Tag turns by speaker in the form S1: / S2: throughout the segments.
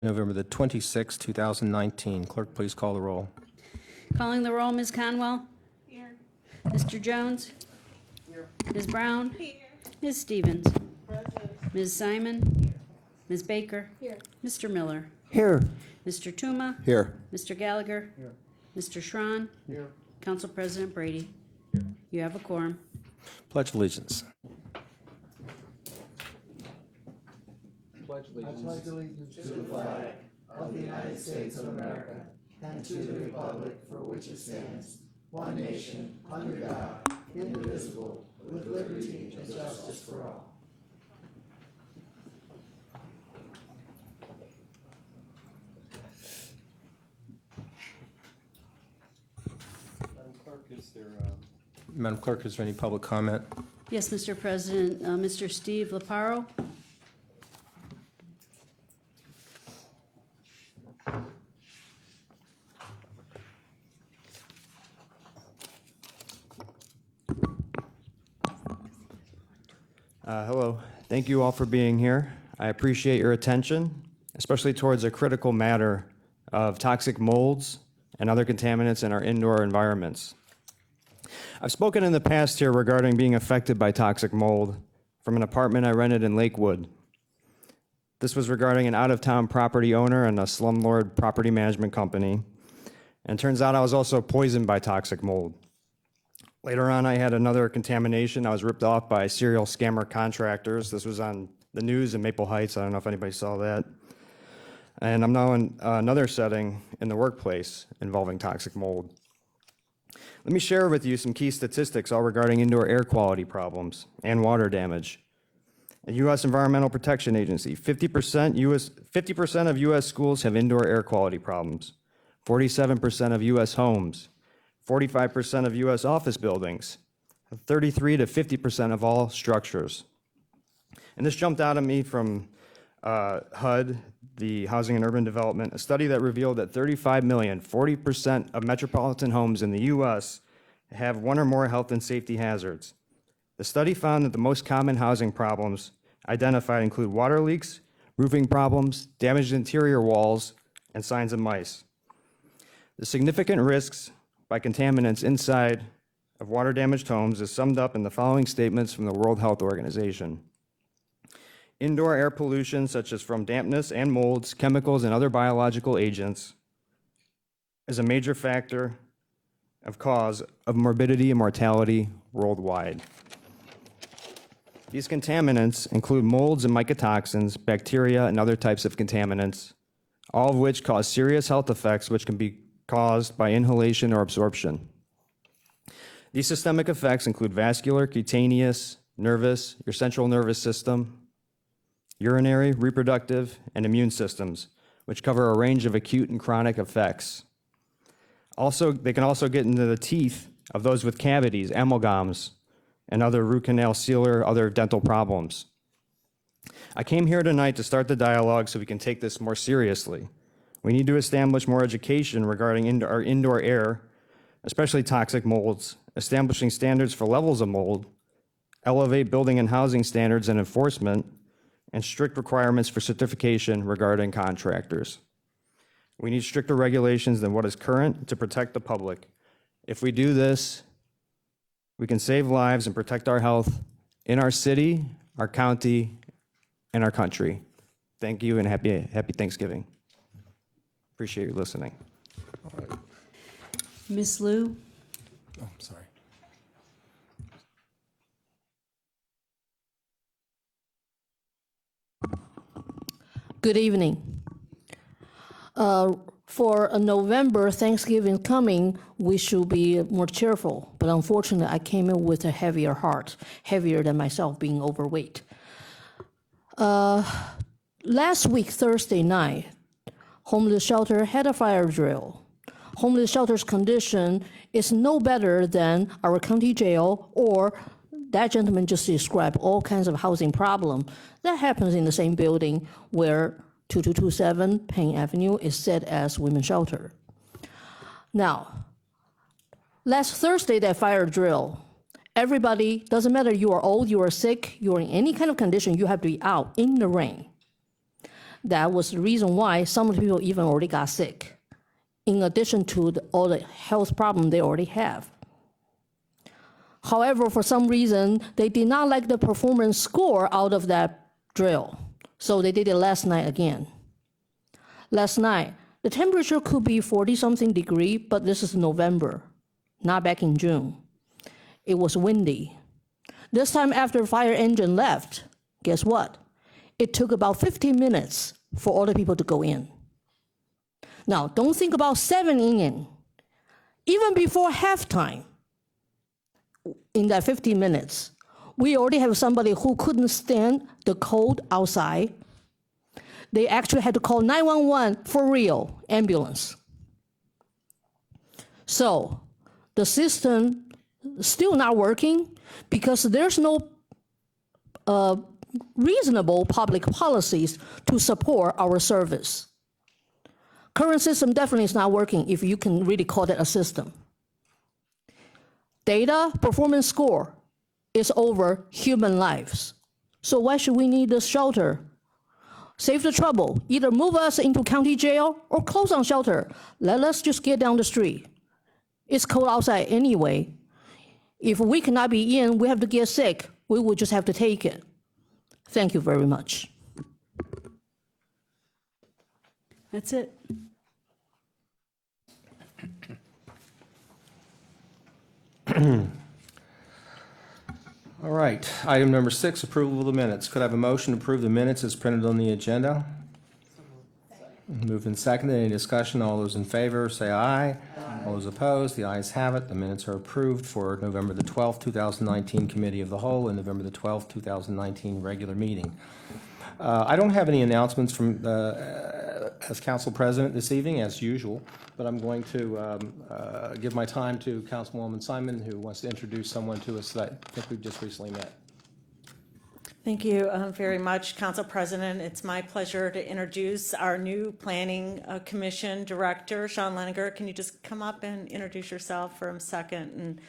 S1: November the 26th, 2019. Clerk, please call the roll.
S2: Calling the roll, Ms. Conwell. Here. Mr. Jones. Here. Ms. Brown. Here. Ms. Stevens. Present. Ms. Simon. Here. Ms. Baker. Here. Mr. Miller.
S3: Here.
S2: Mr. Tuma.
S3: Here.
S2: Mr. Gallagher. Here. Mr. Schron.
S3: Here.
S2: Council President Brady. Here. You have a quorum.
S1: Pledge of allegiance.
S3: I pledge allegiance to the flag of the United States of America and to the republic for which it stands, one nation, under God, indivisible, with liberty and justice for all.
S1: Madam Clerk, is there any public comment?
S2: Yes, Mr. President. Mr. Steve Laparo.
S4: Hello. Thank you all for being here. I appreciate your attention, especially towards a critical matter of toxic molds and other contaminants in our indoor environments. I've spoken in the past here regarding being affected by toxic mold from an apartment I rented in Lakewood. This was regarding an out-of-town property owner and a slumlord property management company. And turns out I was also poisoned by toxic mold. Later on, I had another contamination. I was ripped off by serial scammer contractors. This was on the news in Maple Heights. I don't know if anybody saw that. And I'm now in another setting in the workplace involving toxic mold. Let me share with you some key statistics all regarding indoor air quality problems and water damage. The U.S. Environmental Protection Agency, 50% of U.S. schools have indoor air quality problems, 47% of U.S. homes, 45% of U.S. office buildings, 33 to 50% of all structures. And this jumped out at me from HUD, the Housing and Urban Development, a study that revealed that 35 million, 40% of metropolitan homes in the U.S. have one or more health and safety hazards. The study found that the most common housing problems identified include water leaks, roofing problems, damaged interior walls, and signs of mice. The significant risks by contaminants inside of water-damaged homes is summed up in the following statements from the World Health Organization. Indoor air pollution, such as from dampness and molds, chemicals, and other biological agents, is a major factor of cause of morbidity and mortality worldwide. These contaminants include molds and mycotoxins, bacteria, and other types of contaminants, all of which cause serious health effects which can be caused by inhalation or absorption. These systemic effects include vascular, cutaneous, nervous, your central nervous system, urinary, reproductive, and immune systems, which cover a range of acute and chronic effects. Also, they can also get into the teeth of those with cavities, amalgams, and other root canal sealer, other dental problems. I came here tonight to start the dialogue so we can take this more seriously. We need to establish more education regarding our indoor air, especially toxic molds, establishing standards for levels of mold, elevate building and housing standards and enforcement, and strict requirements for certification regarding contractors. We need stricter regulations than what is current to protect the public. If we do this, we can save lives and protect our health in our city, our county, and our country. Thank you and happy Thanksgiving. Appreciate you listening.
S2: Ms. Liu.
S1: Oh, sorry.
S5: Good evening. For a November Thanksgiving coming, we should be more cheerful. But unfortunately, I came in with a heavier heart, heavier than myself being overweight. Last week, Thursday night, homeless shelter had a fire drill. Homeless shelter's condition is no better than our county jail, or that gentleman just described all kinds of housing problem that happens in the same building where 2227 Payne Avenue is set as women's shelter. Now, last Thursday, that fire drill, everybody, doesn't matter you are old, you are sick, you are in any kind of condition, you have to be out in the rain. That was the reason why some of the people even already got sick, in addition to all the health problems they already have. However, for some reason, they did not like the performance score out of that drill, so they did it last night again. Last night, the temperature could be 40-something degree, but this is November, not back in June. It was windy. This time after the fire engine left, guess what? It took about 15 minutes for all the people to go in. Now, don't think about 7 in. Even before halftime, in that 15 minutes, we already have somebody who couldn't stand the cold outside. They actually had to call 911 for real, ambulance. So the system still not working because there's no reasonable public policies to support our service. Current system definitely is not working if you can really call that a system. Data performance score is over human lives. So why should we need this shelter? Save the trouble. Either move us into county jail or close on shelter. Let us just get down the street. It's cold outside anyway. If we cannot be in, we have to get sick. We will just have to take it. Thank you very much.
S2: That's it.
S1: All right, item number 6, approval of the minutes. Could I have a motion to approve the minutes as printed on the agenda? Moved and seconded. Any discussion? All those in favor, say aye. All those opposed, the ayes have it. The minutes are approved for November the 12th, 2019 Committee of the Whole and November the 12th, 2019 regular meeting. I don't have any announcements from as Council President this evening, as usual, but I'm going to give my time to Councilwoman Simon, who wants to introduce someone to us that I think we've just recently met.
S6: Thank you very much, Council President. It's my pleasure to introduce our new Planning Commission Director, Sean Leniger. Can you just come up and introduce yourself for a second? And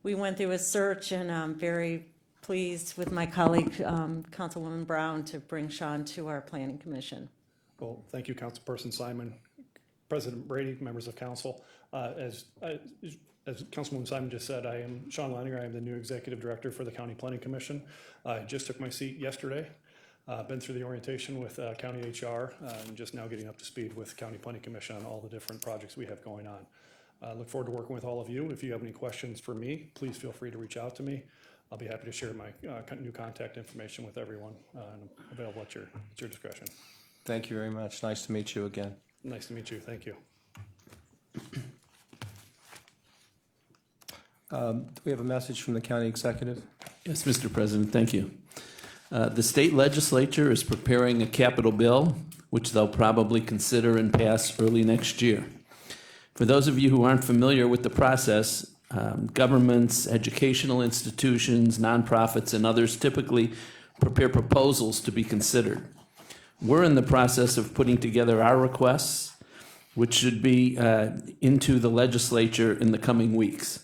S6: we went through a search, and I'm very pleased with my colleague, Councilwoman Brown, to bring Sean to our Planning Commission.
S7: Well, thank you, Councilperson Simon, President Brady, members of council. As Councilwoman Simon just said, I am Sean Leininger. I am the new Executive Director for the County Planning Commission. I just took my seat yesterday. Been through the orientation with County HR and just now getting up to speed with County Planning Commission on all the different projects we have going on. Look forward to working with all of you. If you have any questions for me, please feel free to reach out to me. I'll be happy to share my new contact information with everyone and available at your discretion.
S1: Thank you very much. Nice to meet you again.
S7: Nice to meet you. Thank you.
S1: Do we have a message from the county executive?
S8: Yes, Mr. President, thank you. The state legislature is preparing a capital bill, which they'll probably consider and pass early next year. For those of you who aren't familiar with the process, governments, educational institutions, nonprofits, and others typically prepare proposals to be considered. We're in the process of putting together our requests, which should be into the legislature in the coming weeks.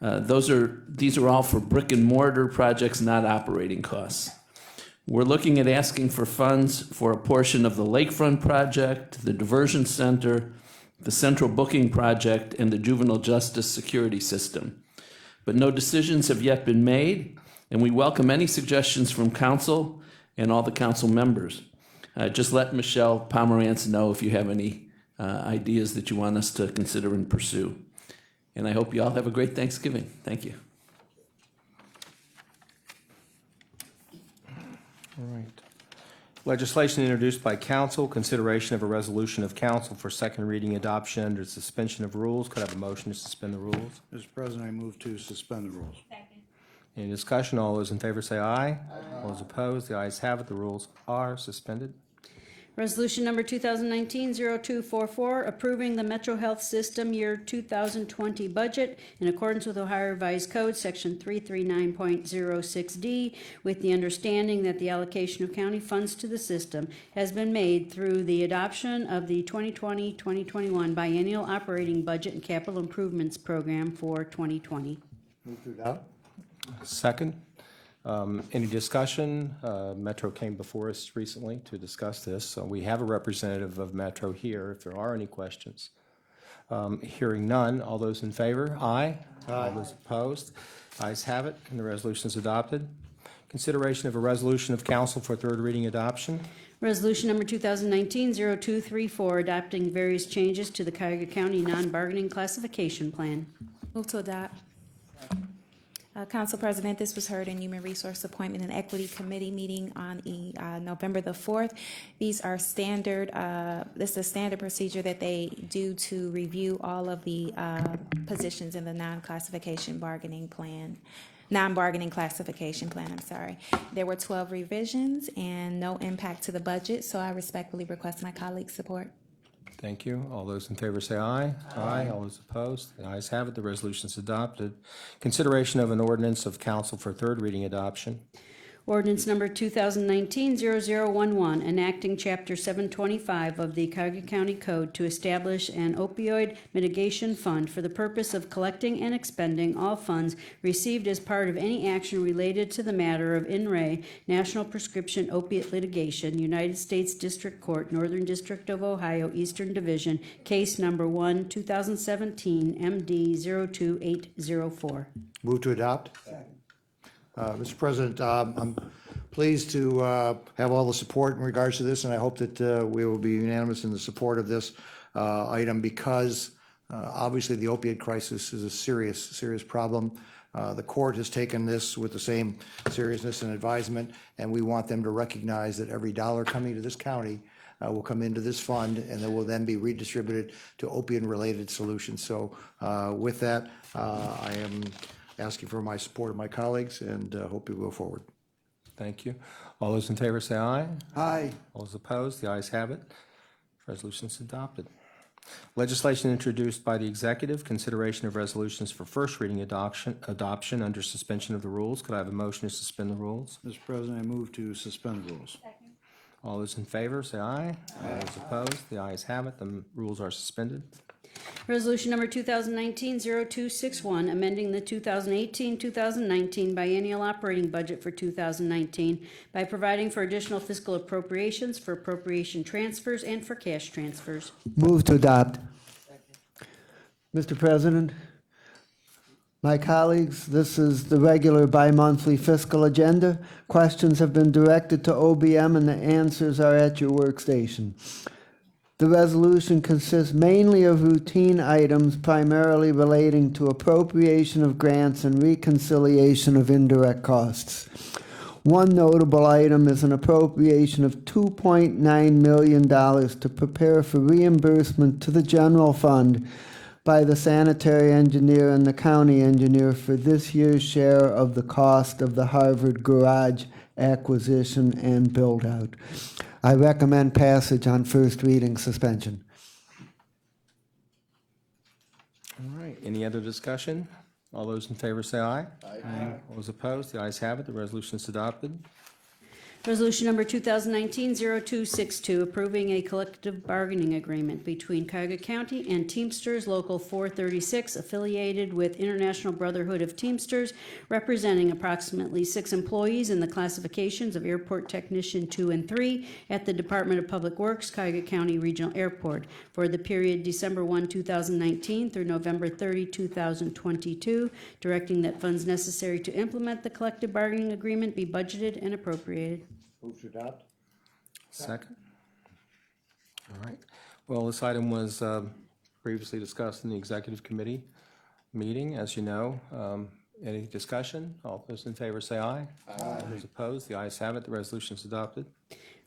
S8: These are all for brick and mortar projects, not operating costs. We're looking at asking for funds for a portion of the Lakefront project, the diversion center, the central booking project, and the juvenile justice security system. But no decisions have yet been made, and we welcome any suggestions from council and all the council members. Just let Michelle Pomerantz know if you have any ideas that you want us to consider and pursue. And I hope you all have a great Thanksgiving. Thank you.
S1: All right. Legislation introduced by council, consideration of a resolution of council for second reading adoption under suspension of rules. Could I have a motion to suspend the rules?
S3: Mr. President, I move to suspend the rules.
S1: Any discussion? All those in favor say aye. All those opposed, the ayes have it. The rules are suspended.
S2: Resolution number 2019-0244, approving the Metro Health System year 2020 budget in accordance with Ohio Revised Code, section 339.06D, with the understanding that the allocation of county funds to the system has been made through the adoption of the 2020-2021 biennial operating budget and capital improvements program for 2020.
S3: Move to adopt.
S1: Second. Any discussion? Metro came before us recently to discuss this, so we have a representative of Metro here if there are any questions. Hearing none, all those in favor? Aye. All those opposed? Ayes have it, and the resolution is adopted. Consideration of a resolution of council for third reading adoption.
S2: Resolution number 2019-0234, adopting various changes to the Cuyahoga County non-bargaining classification plan.
S9: Move to adopt. Council President, this was heard in Human Resource Appointment and Equity Committee meeting on November the 4th. These are standard, this is a standard procedure that they do to review all of the positions in the non-bargaining classification plan, I'm sorry. There were 12 revisions and no impact to the budget, so I respectfully request my colleagues' support.
S1: Thank you. All those in favor say aye. Aye. All those opposed? The ayes have it. The resolution is adopted. Consideration of an ordinance of council for third reading adoption.
S2: Ordinance number 2019-0011, enacting Chapter 725 of the Cuyahoga County Code to establish an opioid mitigation fund for the purpose of collecting and expending all funds received as part of any action related to the matter of In Re National Prescription Opiate Litigation, United States District Court, Northern District of Ohio, Eastern Division, case number 1, 2017, MD 02804.
S3: Move to adopt. Mr. President, I'm pleased to have all the support in regards to this, and I hope that we will be unanimous in the support of this item because obviously the opiate crisis is a serious, serious problem. The court has taken this with the same seriousness and advisement, and we want them to recognize that every dollar coming to this county will come into this fund, and it will then be redistributed to opiate-related solutions. So with that, I am asking for my support of my colleagues and hope you go forward.
S1: Thank you. All those in favor say aye.
S3: Aye.
S1: All those opposed? The ayes have it. Resolution is adopted. Legislation introduced by the executive, consideration of resolutions for first reading adoption under suspension of the rules. Could I have a motion to suspend the rules?
S10: Mr. President, I move to suspend rules.
S1: All those in favor say aye. All those opposed? The ayes have it. The rules are suspended.
S2: Resolution number 2019-0261, amending the 2018-2019 biennial operating budget for 2019 by providing for additional fiscal appropriations for appropriation transfers and for cash transfers.
S11: Move to adopt. Mr. President, my colleagues, this is the regular bi-monthly fiscal agenda. Questions have been directed to OBM and the answers are at your workstation. The resolution consists mainly of routine items primarily relating to appropriation of grants and reconciliation of indirect costs. One notable item is an appropriation of $2.9 million to prepare for reimbursement to the general fund by the sanitary engineer and the county engineer for this year's share of the cost of the Harvard garage acquisition and build-out. I recommend passage on first reading suspension.
S1: All right. Any other discussion? All those in favor say aye. Aye. All those opposed? The ayes have it. The resolution is adopted.
S2: Resolution number 2019-0262, approving a collective bargaining agreement between Cuyahoga County and Teamsters Local 436, affiliated with International Brotherhood of Teamsters, representing approximately 6 employees in the classifications of Airport Technician 2 and 3 at the Department of Public Works, Cuyahoga County Regional Airport, for the period December 1, 2019 through November 30, 2022, directing that funds necessary to implement the collective bargaining agreement be budgeted and appropriated.
S3: Move to adopt.
S1: Second. All right. Well, this item was previously discussed in the executive committee meeting, as you know. Any discussion? All those in favor say aye. Aye. All those opposed? The ayes have it. The resolution is adopted.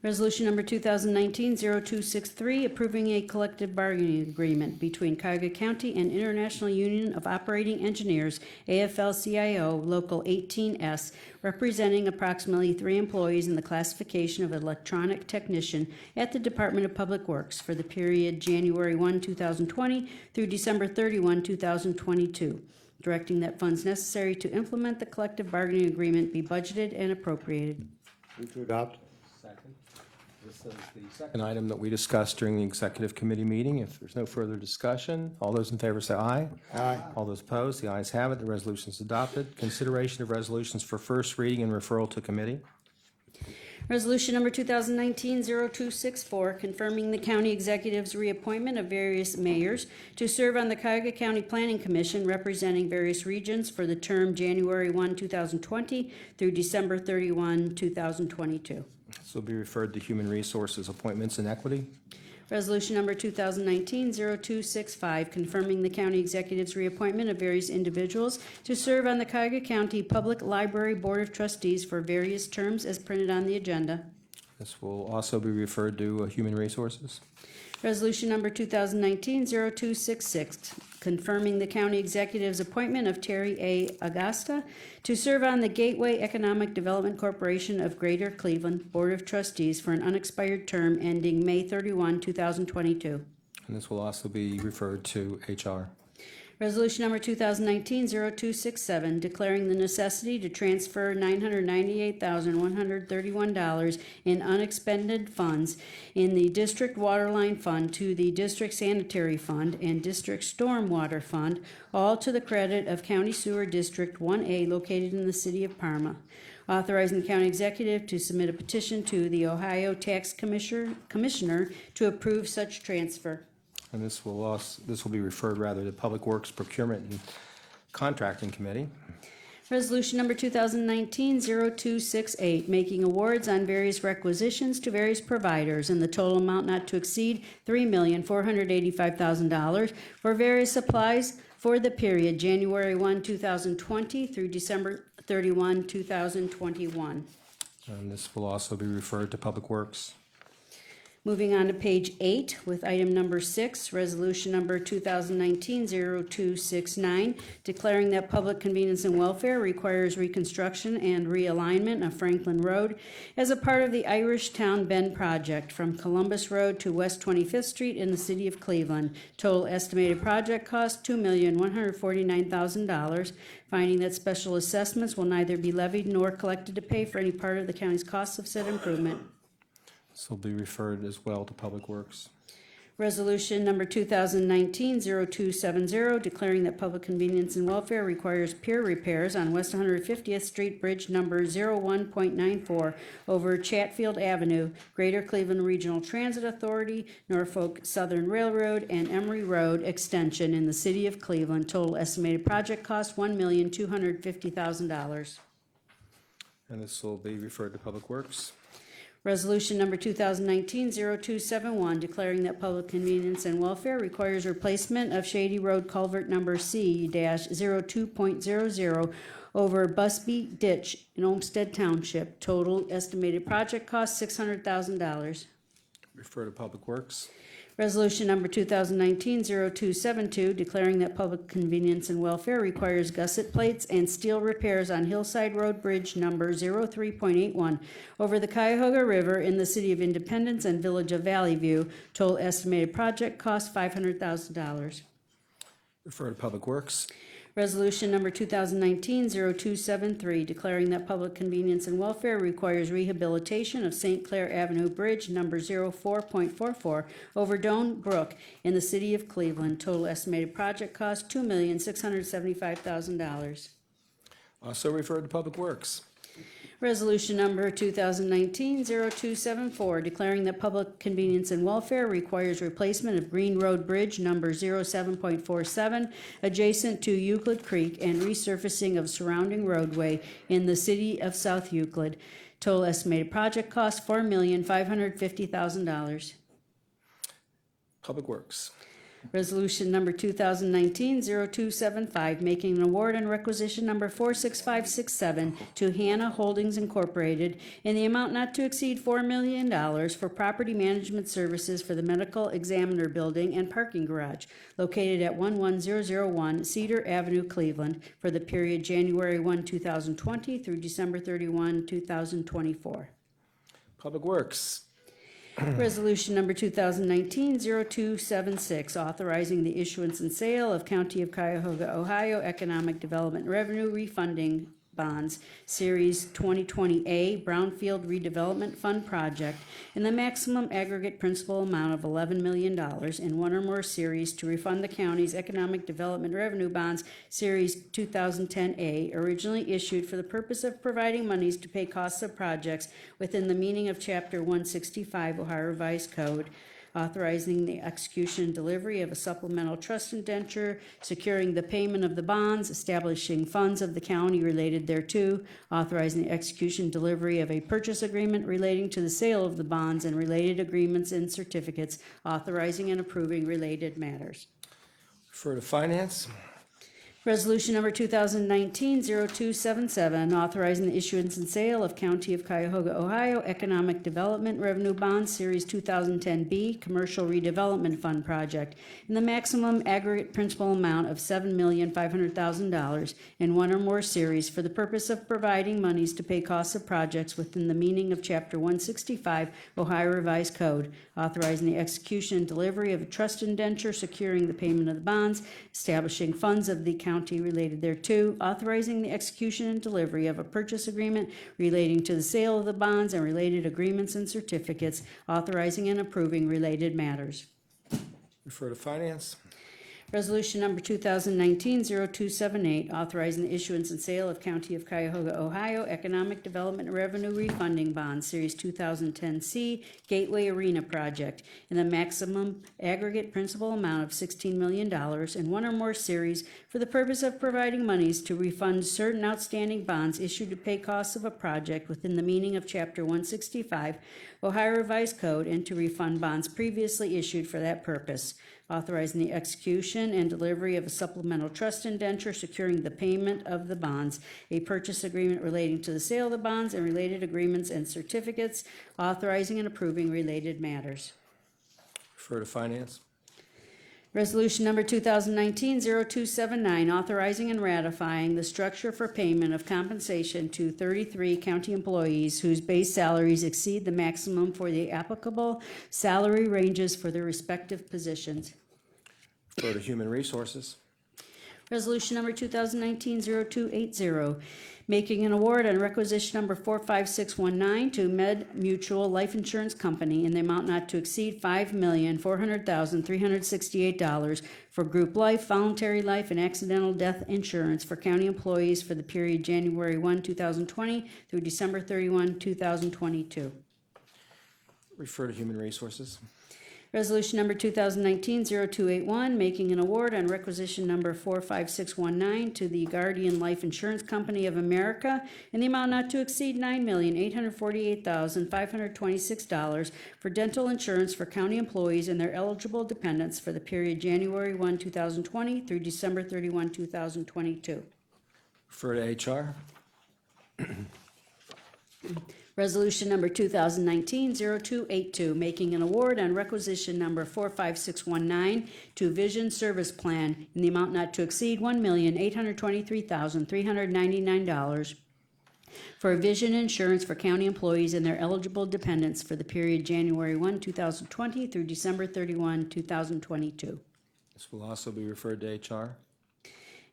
S2: Resolution number 2019-0263, approving a collective bargaining agreement between Cuyahoga County and International Union of Operating Engineers, AFL-CIO, Local 18S, representing approximately 3 employees in the classification of electronic technician at the Department of Public Works for the period January 1, 2020 through December 31, 2022, directing that funds necessary to implement the collective bargaining agreement be budgeted and appropriated.
S3: Move to adopt.
S1: Second. This is the second item that we discussed during the executive committee meeting. If there's no further discussion, all those in favor say aye.
S11: Aye.
S1: All those opposed, the ayes have it. The resolution is adopted. Consideration of resolutions for first reading and referral to committee.
S2: Resolution number 2019-0264, confirming the county executive's reappointment of various mayors to serve on the Cuyahoga County Planning Commission representing various regions for the term January 1, 2020 through December 31, 2022.
S1: This will be referred to Human Resources Appointments and Equity.
S2: Resolution number 2019-0265, confirming the county executive's reappointment of various individuals to serve on the Cuyahoga County Public Library Board of Trustees for various terms as printed on the agenda.
S1: This will also be referred to Human Resources.
S2: Resolution number 2019-0266, confirming the county executive's appointment of Terry A. Augusta to serve on the Gateway Economic Development Corporation of Greater Cleveland Board of Trustees for an unexpired term ending May 31, 2022.
S1: And this will also be referred to HR.
S2: Resolution number 2019-0267, declaring the necessity to transfer $998,131 in unexpended funds in the District Waterline Fund to the District Sanitary Fund and District Stormwater Fund, all to the credit of County Sewer District 1A located in the city of Parma. Authorizing the county executive to submit a petition to the Ohio Tax Commissioner to approve such transfer.
S1: And this will be referred rather to Public Works Procurement and Contracting Committee.
S2: Resolution number 2019-0268, making awards on various requisitions to various providers in the total amount not to exceed $3,485,000 for various supplies for the period January 1, 2020 through December 31, 2021.
S1: And this will also be referred to Public Works.
S2: Moving on to page 8 with item number 6, resolution number 2019-0269, declaring that public convenience and welfare requires reconstruction and realignment of Franklin Road as a part of the Irish Town Bend project from Columbus Road to West 25th Street in the city of Cleveland. Total estimated project cost $2,149,000, finding that special assessments will neither be levied nor collected to pay for any part of the county's costs of said improvement.
S1: This will be referred as well to Public Works.
S2: Resolution number 2019-0270, declaring that public convenience and welfare requires pier repairs on West 150th Street Bridge number 01.94 over Chatfield Avenue, Greater Cleveland Regional Transit Authority, Norfolk Southern Railroad, and Emery Road Extension in the city of Cleveland. Total estimated project cost $1,250,000.
S1: And this will be referred to Public Works.
S2: Resolution number 2019-0271, declaring that public convenience and welfare requires replacement of Shady Road culvert number C-02.00 over Busby Ditch in Olmsted Township. Total estimated project cost $600,000.
S1: Refer to Public Works.
S2: Resolution number 2019-0272, declaring that public convenience and welfare requires gusset plates and steel repairs on Hillside Road Bridge number 03.81 over the Cuyahoga River in the city of Independence and village of Valley View. Total estimated project cost $500,000.
S1: Refer to Public Works.
S2: Resolution number 2019-0273, declaring that public convenience and welfare requires rehabilitation of St. Clair Avenue Bridge number 04.44 over Doan Brook in the city of Cleveland. Total estimated project cost $2,675,000.
S1: Also referred to Public Works.
S2: Resolution number 2019-0274, declaring that public convenience and welfare requires replacement of Green Road Bridge number 07.47 adjacent to Euclid Creek and resurfacing of surrounding roadway in the city of South Euclid. Total estimated project cost $4,550,000.
S1: Public Works.
S2: Resolution number 2019-0275, making an award and requisition number 46567 to Hannah Holdings Incorporated in the amount not to exceed $4 million for property management services for the Medical Examiner Building and Parking Garage located at 11001 Cedar Avenue, Cleveland, for the period January 1, 2020 through December 31, 2024.
S1: Public Works.
S2: Resolution number 2019-0276, authorizing the issuance and sale of County of Cuyahoga, Ohio Economic Development Revenue Refunding Bonds, Series 2020A Brownfield Redevelopment Fund Project in the maximum aggregate principal amount of $11 million in one or more series to refund the county's Economic Development Revenue Bonds, Series 2010A, originally issued for the purpose of providing monies to pay costs of projects within the meaning of Chapter 165 Ohio Revised Code, authorizing the execution and delivery of a supplemental trust indenture, securing the payment of the bonds, establishing funds of the county related thereto, authorizing the execution and delivery of a purchase agreement relating to the sale of the bonds and related agreements and certificates, authorizing and approving related matters.
S1: Refer to Finance.
S2: Resolution number 2019-0277, authorizing the issuance and sale of County of Cuyahoga, Ohio Economic Development Revenue Bonds, Series 2010B Commercial Redevelopment Fund Project in the maximum aggregate principal amount of $7,500,000 in one or more series for the purpose of providing monies to pay costs of projects within the meaning of Chapter 165 Ohio Revised Code, authorizing the execution and delivery of a trust indenture, securing the payment of the bonds, establishing funds of the county related thereto, authorizing the execution and delivery of a purchase agreement relating to the sale of the bonds and related agreements and certificates, authorizing and approving related matters.
S1: Refer to Finance.
S2: Resolution number 2019-0278, authorizing the issuance and sale of County of Cuyahoga, Ohio Economic Development Revenue Refunding Bonds, Series 2010C Gateway Arena Project in the maximum aggregate principal amount of $16 million in one or more series for the purpose of providing monies to refund certain outstanding bonds issued to pay costs of a project within the meaning of Chapter 165 Ohio Revised Code and to refund bonds previously issued for that purpose, authorizing the execution and delivery of a supplemental trust indenture securing the payment of the bonds, a purchase agreement relating to the sale of the bonds and related agreements and certificates, authorizing and approving related matters.
S1: Refer to Finance.
S2: Resolution number 2019-0279, authorizing and ratifying the structure for payment of compensation to 33 county employees whose base salaries exceed the maximum for the applicable salary ranges for their respective positions.
S1: Refer to Human Resources.
S2: Resolution number 2019-0280, making an award on requisition number 45619 to Med Mutual Life Insurance Company in the amount not to exceed $5,400,368 for group life, voluntary life, and accidental death insurance for county employees for the period January 1, 2020 through December 31, 2022.
S1: Refer to Human Resources.
S2: Resolution number 2019-0281, making an award on requisition number 45619 to the Guardian Life Insurance Company of America in the amount not to exceed $9,848,526 for dental insurance for county employees and their eligible dependents for the period January 1, 2020 through December 31, 2022.
S1: Refer to HR.
S2: Resolution number 2019-0282, making an award on requisition number 45619 to Vision Service Plan in the amount not to exceed $1,823,399 for vision insurance for county employees and their eligible dependents for the period January 1, 2020 through December 31, 2022.
S1: This will also be referred to HR.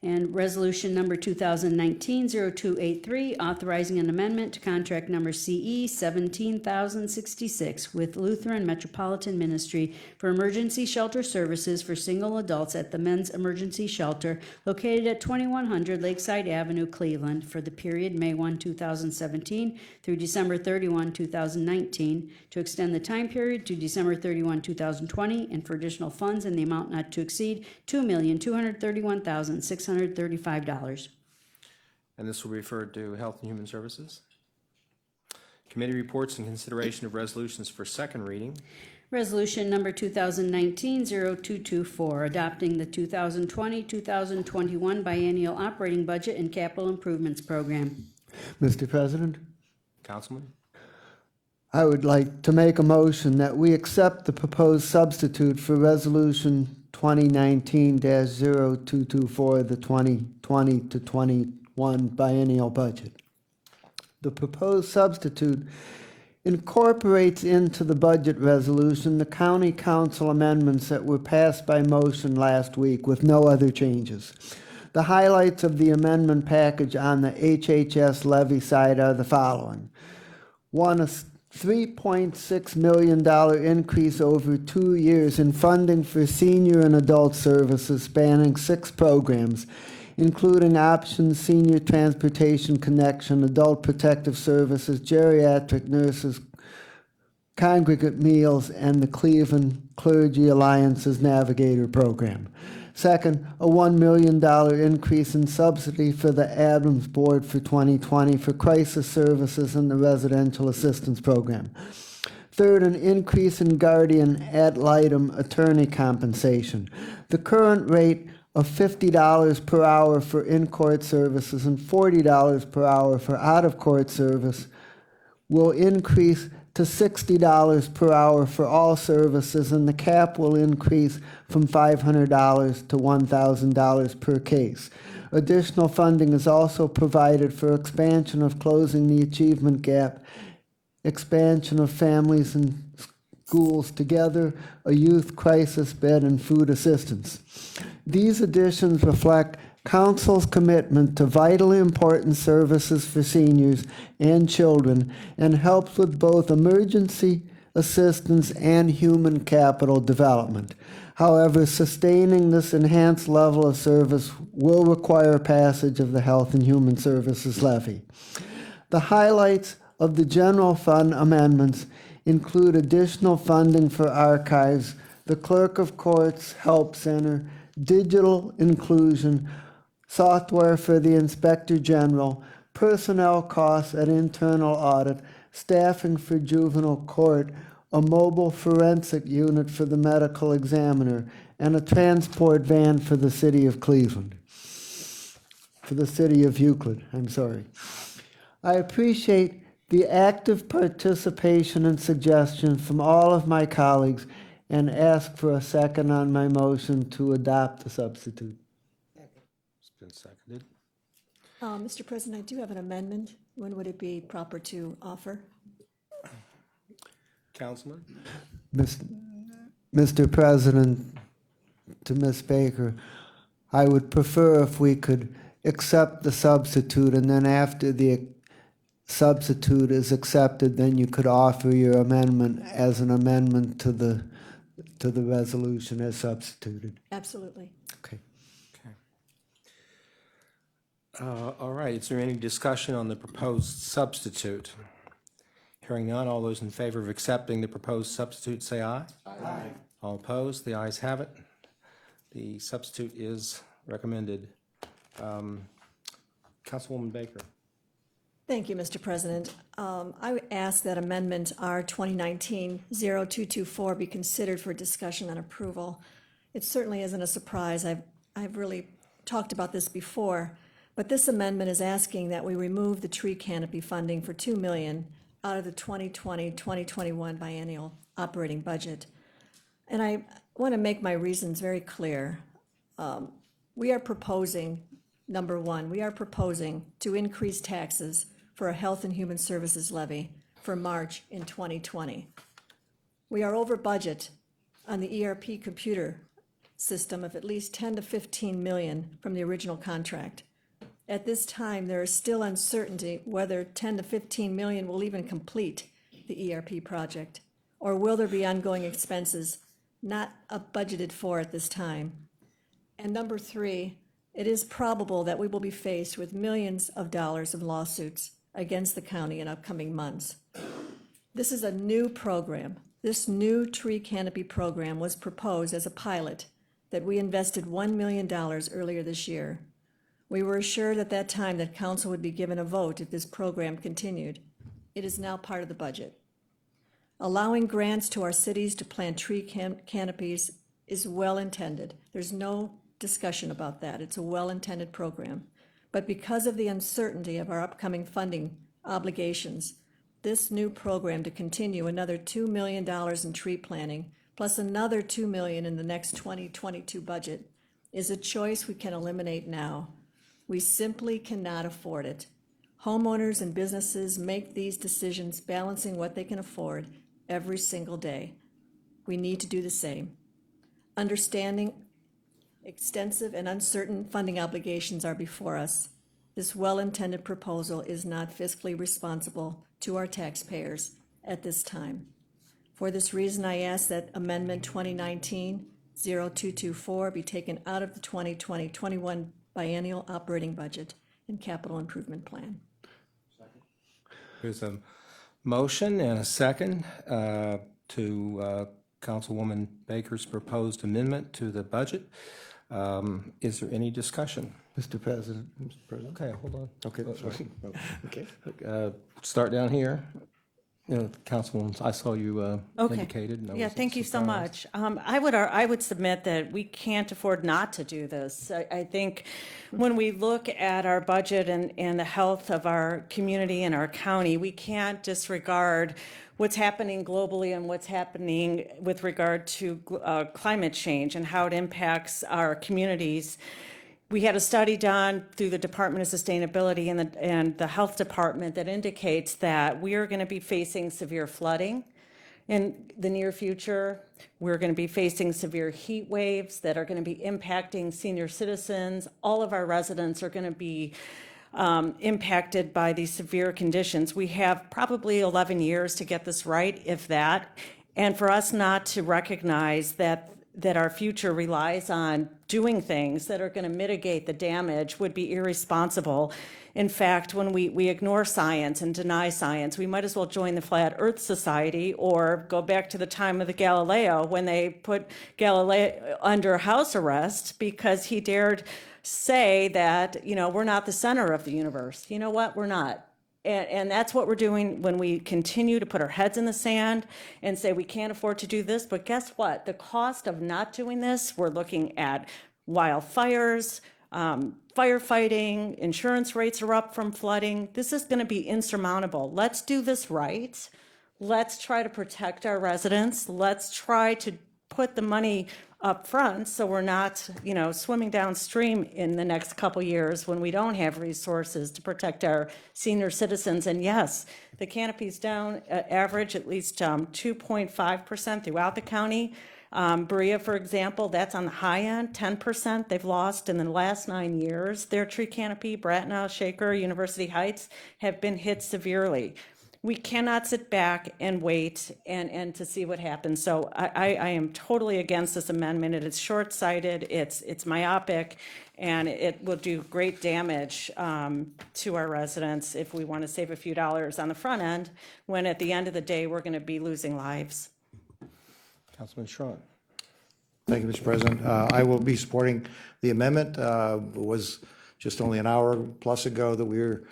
S2: And resolution number 2019-0283, authorizing an amendment to contract number CE 17066 with Lutheran Metropolitan Ministry for emergency shelter services for single adults at the Men's Emergency Shelter located at 2100 Lakeside Avenue, Cleveland, for the period May 1, 2017 through December 31, 2019, to extend the time period to December 31, 2020, and for additional funds in the amount not to exceed $2,231,635.
S1: And this will be referred to Health and Human Services. Committee reports and consideration of resolutions for second reading.
S2: Resolution number 2019-0224, adopting the 2020-2021 biennial operating budget and capital improvements program.
S11: Mr. President,
S1: Councilman.
S11: I would like to make a motion that we accept the proposed substitute for Resolution 2019-0224, the 2020 to 21 biennial budget. The proposed substitute incorporates into the budget resolution the county council amendments that were passed by motion last week with no other changes. The highlights of the amendment package on the HHS levy side are the following. One, a $3.6 million increase over 2 years in funding for senior and adult services spanning 6 programs, including Options, Senior Transportation Connection, Adult Protective Services, Geriatric Nurses, Congregate Meals, and the Cleveland Clergy Alliance's Navigator Program. Second, a $1 million increase in subsidy for the Adams Board for 2020 for crisis services and the Residential Assistance Program. Third, an increase in guardian ad litem attorney compensation. The current rate of $50 per hour for in-court services and $40 per hour for out-of-court service will increase to $60 per hour for all services, and the cap will increase from $500 to $1,000 per case. Additional funding is also provided for expansion of Closing the Achievement Gap, expansion of Families and Schools Together, a youth crisis bed, and food assistance. These additions reflect Council's commitment to vitally important services for seniors and children and helps with both emergency assistance and human capital development. However, sustaining this enhanced level of service will require passage of the Health and Human Services levy. The highlights of the general fund amendments include additional funding for archives, the Clerk of Courts Help Center, digital inclusion, software for the Inspector General, personnel costs at internal audit, staffing for juvenile court, a mobile forensic unit for the medical examiner, and a transport van for the city of Cleveland. For the city of Euclid, I'm sorry. I appreciate the active participation and suggestions from all of my colleagues and ask for a second on my motion to adopt the substitute.
S1: It's been seconded.
S12: Mr. President, I do have an amendment. When would it be proper to offer?
S1: Councilman?
S11: Mr. President, to Ms. Baker, I would prefer if we could accept the substitute, and then after the substitute is accepted, then you could offer your amendment as an amendment to the resolution as substituted.
S12: Absolutely.
S11: Okay.
S1: All right, is there any discussion on the proposed substitute? Hearing none, all those in favor of accepting the proposed substitute say aye. Aye. All opposed, the ayes have it. The substitute is recommended. Councilwoman Baker.
S12: Thank you, Mr. President. I would ask that Amendment R 2019-0224 be considered for discussion and approval. It certainly isn't a surprise. I've really talked about this before, but this amendment is asking that we remove the tree canopy funding for $2 million out of the 2020-2021 biennial operating budget. And I want to make my reasons very clear. We are proposing, number one, we are proposing to increase taxes for a Health and Human Services levy for March in 2020. We are over budget on the ERP computer system of at least 10 to 15 million from the original contract. At this time, there is still uncertainty whether 10 to 15 million will even complete the ERP project, or will there be ongoing expenses not budgeted for at this time. And number three, it is probable that we will be faced with millions of dollars of lawsuits against the county in upcoming months. This is a new program. This new tree canopy program was proposed as a pilot that we invested $1 million earlier this year. We were assured at that time that council would be given a vote if this program continued. It is now part of the budget. Allowing grants to our cities to plant tree canopies is well intended. There's no discussion about that. It's a well-intended program. But because of the uncertainty of our upcoming funding obligations, this new program to continue another $2 million in tree planting, plus another $2 million in the next 2022 budget, is a choice we can eliminate now. We simply cannot afford it. Homeowners and businesses make these decisions balancing what they can afford every single day. We need to do the same. Understanding Extensive and uncertain funding obligations are before us. This well-intended proposal is not fiscally responsible to our taxpayers at this time. For this reason, I ask that Amendment 2019-0224 be taken out of the 2020-21 biennial operating budget and capital improvement plan.
S1: There's a motion and a second to Councilwoman Baker's proposed amendment to the budget. Is there any discussion?
S11: Mr. President.
S1: Okay, hold on.
S11: Okay, sorry.
S1: Okay. Start down here. Councilwoman, I saw you indicated. and I
S6: Yeah,
S1: wasn't
S6: thank you so
S1: surprised.
S6: much. I would submit that we can't afford not to do this. I think when we look at our budget and the health of our community and our county, we can't disregard what's happening globally and what's happening with regard to climate change and how it impacts our communities. We had a study done through the Department of Sustainability and the Health Department that indicates that we are going to be facing severe flooding in the near future. We're going to be facing severe heat waves that are going to be impacting senior citizens. All of our residents are going to be impacted by these severe conditions. We have probably 11 years to get this right, if that. And for us not to recognize that our future relies on doing things that are going to mitigate the damage would be irresponsible. In fact, when we ignore science and deny science, we might as well join the Flat Earth Society or go back to the time of the Galileo when they put Galileo under house arrest because he dared say that, we're not the center of the universe. You know what? We're not. And that's what we're doing when we continue to put our heads in the sand and say we can't afford to do this. But guess what? The cost of not doing this, we're looking at wildfires, firefighting, insurance rates are up from flooding. This is going to be insurmountable. Let's do this right. Let's try to protect our residents. Let's try to put the money up front so we're not, swimming downstream in the next couple years when we don't have resources to protect our senior citizens. And yes, the canopy's down average at least 2.5% throughout the county. Berea, for example, that's on the high end, 10% they've lost in the last 9 years. Their tree canopy, Bracknell, Shaker, University Heights, have been hit severely. We cannot sit back and wait and to see what happens. So I am totally against this amendment. It is short-sighted, it's myopic, and it will do great damage to our residents if we want to save a few dollars on the front end, when at the end of the day, we're going to be losing lives.
S1: Councilman Schron.
S10: Thank you, Mr. President. I will be supporting the amendment. It was just only an hour plus ago that we were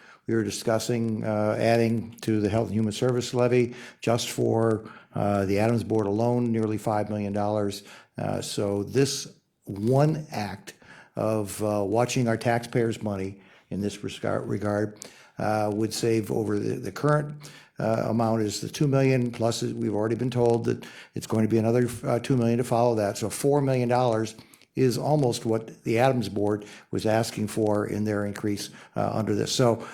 S10: discussing adding to the Health and Human Service levy just for the Adams Board alone, nearly $5 million. So this one act of watching our taxpayers' money in this regard would save over the current amount is the $2 million, plus we've already been told that it's going to be another $2 million to follow that. So $4 million is almost what the Adams Board was asking for in their increase under this. So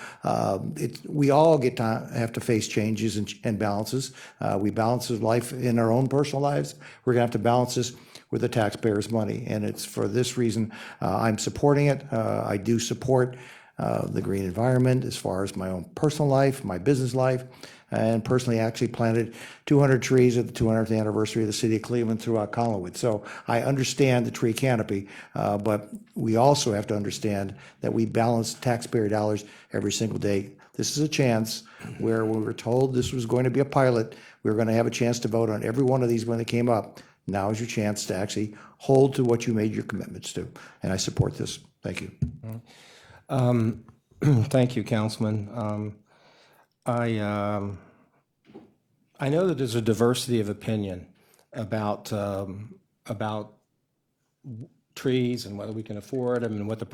S10: we all have to face changes and balances. We balance life in our own personal lives. We're going to have to balance this with the taxpayers' money. And it's for this reason I'm supporting it. I do support the green environment as far as my own personal life, my business life, and personally actually planted 200 trees at the 200th anniversary of the city of Cleveland throughout Collinwood. So I understand the tree canopy, but we also have to understand that we balance taxpayer dollars every single day. This is a chance where we were told this was going to be a pilot. We were going to have a chance to vote on every one of these when they came up. Now is your chance to actually hold to what you made your commitments to. And I support this. Thank you.
S1: Thank you, Councilman. I know that there's a diversity of opinion about trees and whether we can afford them and whether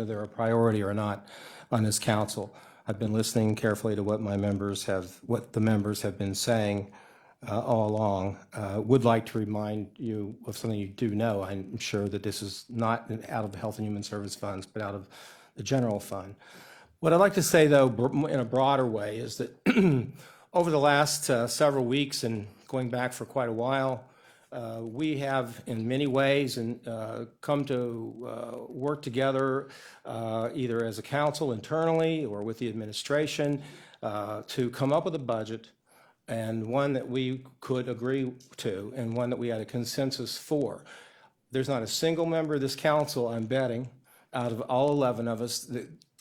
S1: they're a priority or not on this council. I've been listening carefully to what the members have been saying all along. Would like to remind you of something you do know. I'm sure that this is not out of the Health and Human Service funds, but out of the general fund. What I'd like to say, though, in a broader way, is that over the last several weeks and going back for quite a while, We have, in many ways, come to work together either as a council internally or with the administration to come up with a budget, and one that we could agree to and one that we had a consensus for. There's not a single member of this council, I'm betting, out of all 11 of us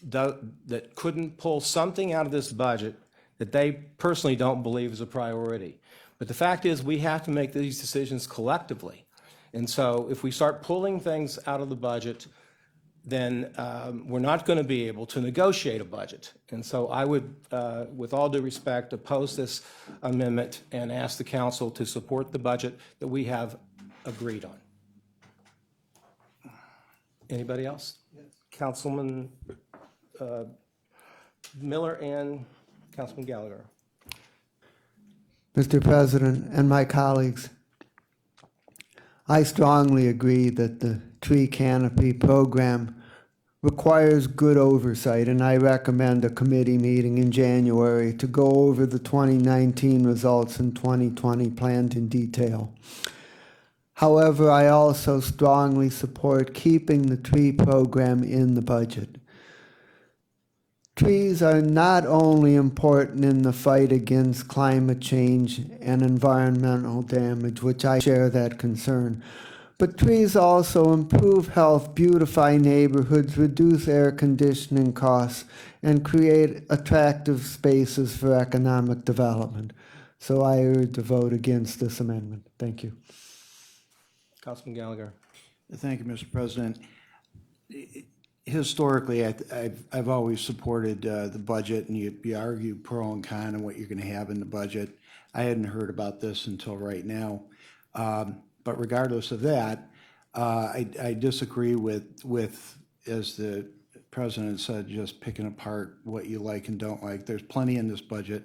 S1: that couldn't pull something out of this budget that they personally don't believe is a priority. But the fact is, we have to make these decisions collectively. And so if we start pulling things out of the budget, then we're not going to be able to negotiate a budget. And so I would, with all due respect, oppose this amendment and ask the council to support the budget that we have agreed on. Anybody else? Councilman Miller and Councilman Gallagher.
S11: Mr. President and my colleagues, I strongly agree that the tree canopy program requires good oversight, and I recommend a committee meeting in January to go over the 2019 results and 2020 plans in detail. However, I also strongly support keeping the tree program in the budget. Trees are not only important in the fight against climate change and environmental damage, which I share that concern, but trees also improve health, beautify neighborhoods, reduce air conditioning costs, and create attractive spaces for economic development. So I urge a vote against this amendment. Thank you.
S1: Councilman Gallagher.
S10: Thank you, Mr. President. Historically, I've always supported the budget, and you argue pro and con and what you're going to have in the budget. I hadn't heard about this until right now. But regardless of that, I disagree with, as the President said, just picking apart what you like and don't like. There's plenty in this budget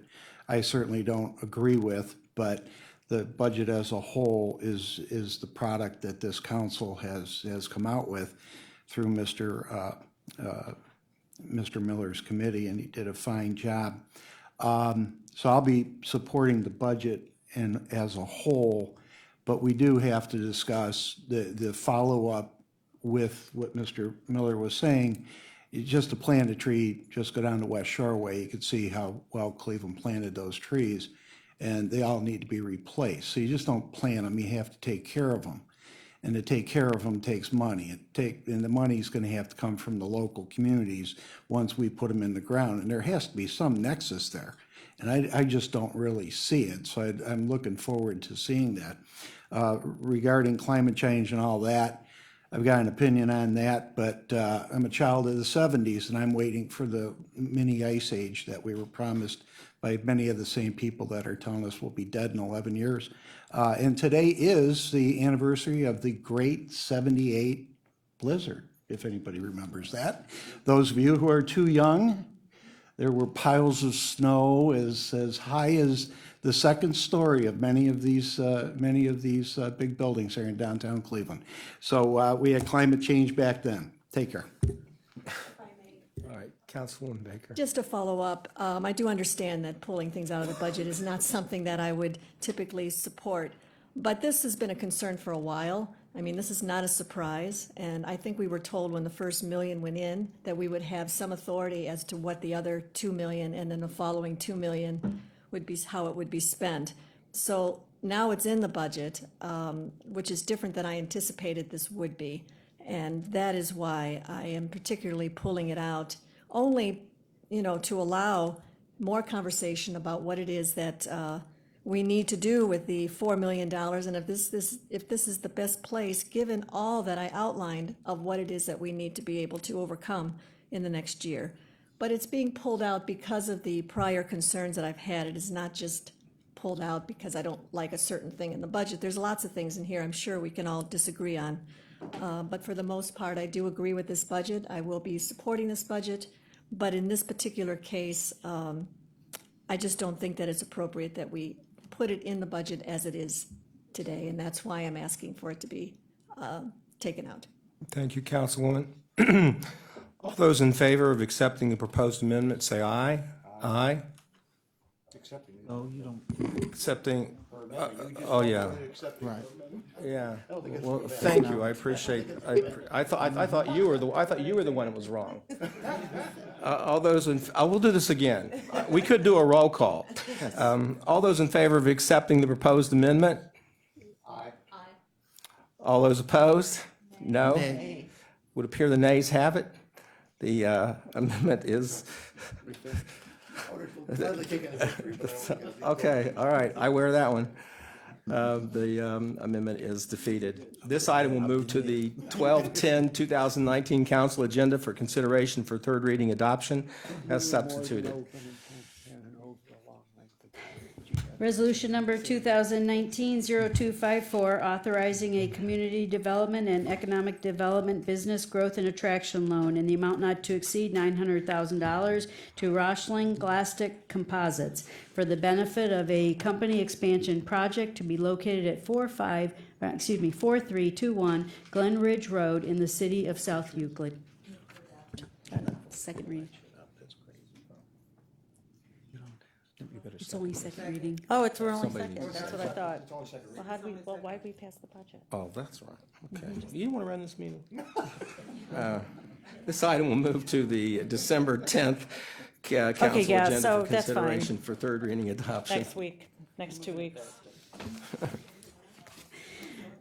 S10: I certainly don't agree with, but the budget as a whole is the product that this council has come out with through Mr. Miller's committee, and he did a fine job. So I'll be supporting the budget and as a whole, but we do have to discuss the follow-up with what Mr. Miller was saying. Just to plant a tree, just go down to West Shoreway, you could see how well Cleveland planted those trees, and they all need to be replaced. So you just don't plant them, you have to take care of them. And to take care of them takes money. And the money's going to have to come from the local communities once we put them in the ground. And there has to be some nexus there. And I just don't really see it. So I'm looking forward to seeing that. Regarding climate change and all that, I've got an opinion on that, but I'm a child of the 70s, and I'm waiting for the mini ice age that we were promised by many of the same people that are telling us we'll be dead in 11 years. And today is the anniversary of the Great 78 blizzard, if anybody remembers that. Those of you who are too young, there were piles of snow as high as the second story of many of these big buildings here in downtown Cleveland. So we had climate change back then. Take care.
S1: All right, Councilwoman Baker.
S12: Just to follow up, I do understand that pulling things out of the budget is not something that I would typically support, but this has been a concern for a while. I mean, this is not a surprise, and I think we were told when the first $1 million went in that we would have some authority as to what the other $2 million and then the following $2 million would be, how it would be spent. So now it's in the budget, which is different than I anticipated this would be, and that is why I am particularly pulling it out, only, to allow more conversation about what it is that we need to do with the $4 million, and if this is the best place, given all that I outlined of what it is that we need to be able to overcome in the next year. But it's being pulled out because of the prior concerns that I've had. It is not just pulled out because I don't like a certain thing in the budget. There's lots of things in here I'm sure we can all disagree on. But for the most part, I do agree with this budget. I will be supporting this budget. But in this particular case, I just don't think that it's appropriate that we put it in the budget as it is today. And that's why I'm asking for it to be taken out.
S1: Thank you, Councilwoman. All those in favor of accepting the proposed amendment, say aye. Aye.
S10: No, you don't.
S1: Accepting, Oh, yeah.
S10: Right.
S1: Yeah. Well, thank you. I appreciate, I thought you were the one that was wrong. All those we'll do this again. We could do a roll call. All those in favor of accepting the proposed amendment? Aye. All those opposed? No? Would appear the nays have it. The amendment is, okay, all right, I wear that one. The amendment is defeated. This item will move to the 12/10/2019 council agenda for consideration for third reading adoption as substituted.
S2: Resolution number 2019-0254, authorizing a community development and economic development business growth and attraction loan in the amount not to exceed $900,000 to Roshling Glastic Composites for the benefit of a company expansion project to be located at 4321 Glen Ridge Road in the city of South Euclid. Second reading. It's only second reading.
S6: Oh, we're only
S1: Somebody
S6: second,
S1: needs to
S6: that's what I thought. Well, why'd we pass the budget?
S1: Oh, that's right. Okay. You didn't want to run this meeting? This item will move to the December 10th council
S6: yeah,
S1: agenda
S6: so
S1: for
S6: that's fine.
S1: consideration for third reading adoption.
S6: Next week, next 2 weeks.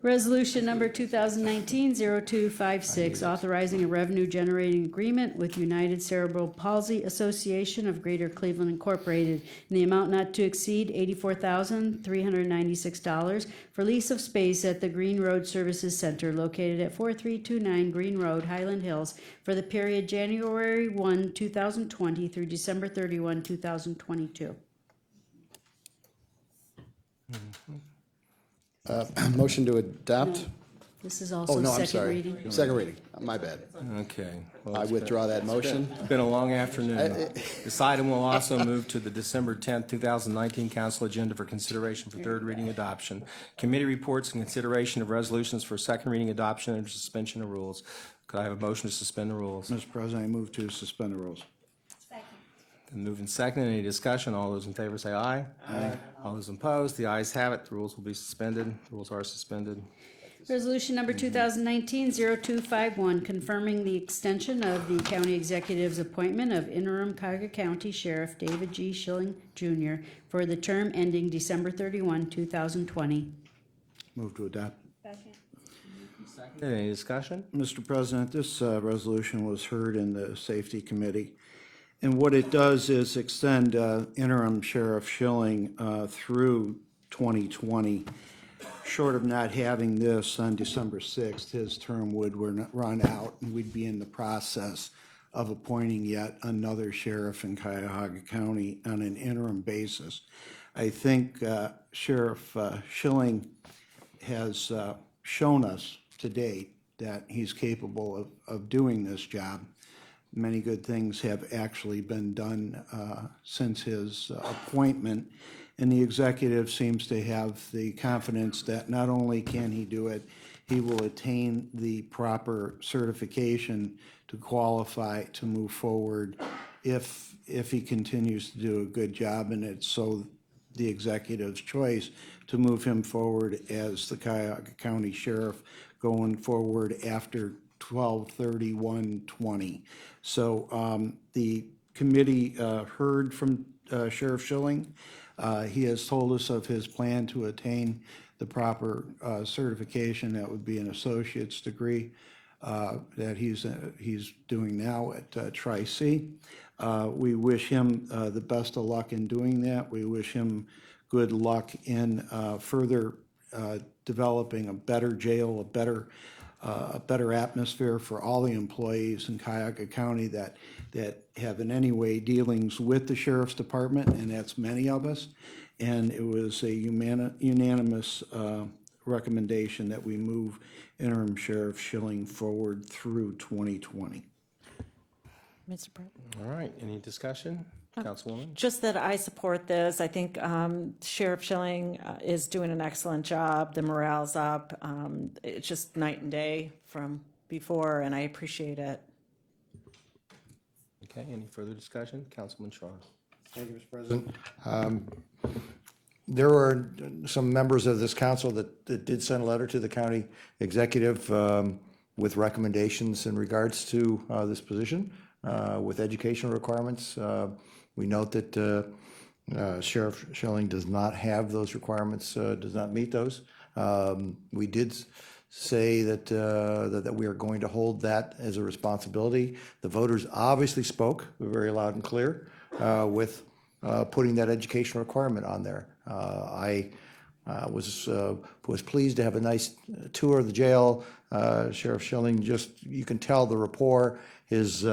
S2: Resolution number 2019-0256, authorizing a revenue-generating agreement with United Cerebral Palsy Association of Greater Cleveland Incorporated in the amount not to exceed $84,396 for lease of space at the Green Road Services Center located at 4329 Green Road, Highland Hills, for the period January 1, 2020 through December 31, 2022.
S3: Motion to adopt?
S2: This is
S3: Oh,
S2: also
S3: no, I'm
S2: second
S3: sorry.
S2: reading.
S3: Second reading, my bad.
S1: Okay. Well,
S3: I
S1: it's
S3: withdraw that motion.
S1: been a long afternoon. This item will also move to the December 10th, 2019 council agenda for consideration for third reading adoption. Committee reports and consideration of resolutions for second reading adoption and suspension of rules. Could I have a motion to suspend the rules?
S10: Mr. President, I move to suspend the rules.
S1: Been moved and seconded. Any discussion? All those in favor say aye. Aye. All those opposed? The ayes have it. The rules will be suspended. The rules are suspended.
S2: Resolution number 2019-0251, confirming the extension of the county executive's appointment of interim Cuyahoga County Sheriff David G. Schilling Jr. for the term ending December 31, 2020.
S10: Move to adopt.
S1: Any discussion?
S10: Mr. President, this resolution was heard in the Safety Committee. And what it does is extend interim Sheriff Schilling through 2020. Short of not having this on December 6th, his term would run out, and we'd be in the process of appointing yet another sheriff in Cuyahoga County on an interim basis. I think Sheriff Schilling has shown us to date that he's capable of doing this job. Many good things have actually been done since his appointment, and the executive seems to have the confidence that not only can he do it, he will attain the proper certification to qualify to move forward if he continues to do a good job, and it's so the executive's choice to move him forward as the Cuyahoga County Sheriff going forward after 12/31/20. So the committee heard from Sheriff Schilling. He has told us of his plan to attain the proper certification. That would be an associate's degree that he's doing now at Tri-C. We wish him the best of luck in doing that. We wish him good luck in further developing a better jail, a better atmosphere for all the employees in Cuyahoga County that have in any way dealings with the Sheriff's Department, and that's many of us. And it was a unanimous recommendation that we move interim Sheriff Schilling forward through 2020.
S6: Mr. President?
S1: All right. Any discussion? Councilwoman?
S6: Just that I support this. I think Sheriff Schilling is doing an excellent job. The morale's up. It's just night and day from before, and I appreciate it.
S1: Okay. Any further discussion? Councilman Shaw.
S3: Thank you, Mr. President.
S10: There were some members of this council that did send a letter to the county executive with recommendations in regards to this position with educational requirements. We note that Sheriff Schilling does not have those requirements, does not meet those. We did say that we are going to hold that as a responsibility. The voters obviously spoke very loud and clear with putting that educational requirement on there. I was pleased to have a nice tour of the jail. Sheriff Schilling, you can tell the rapport, his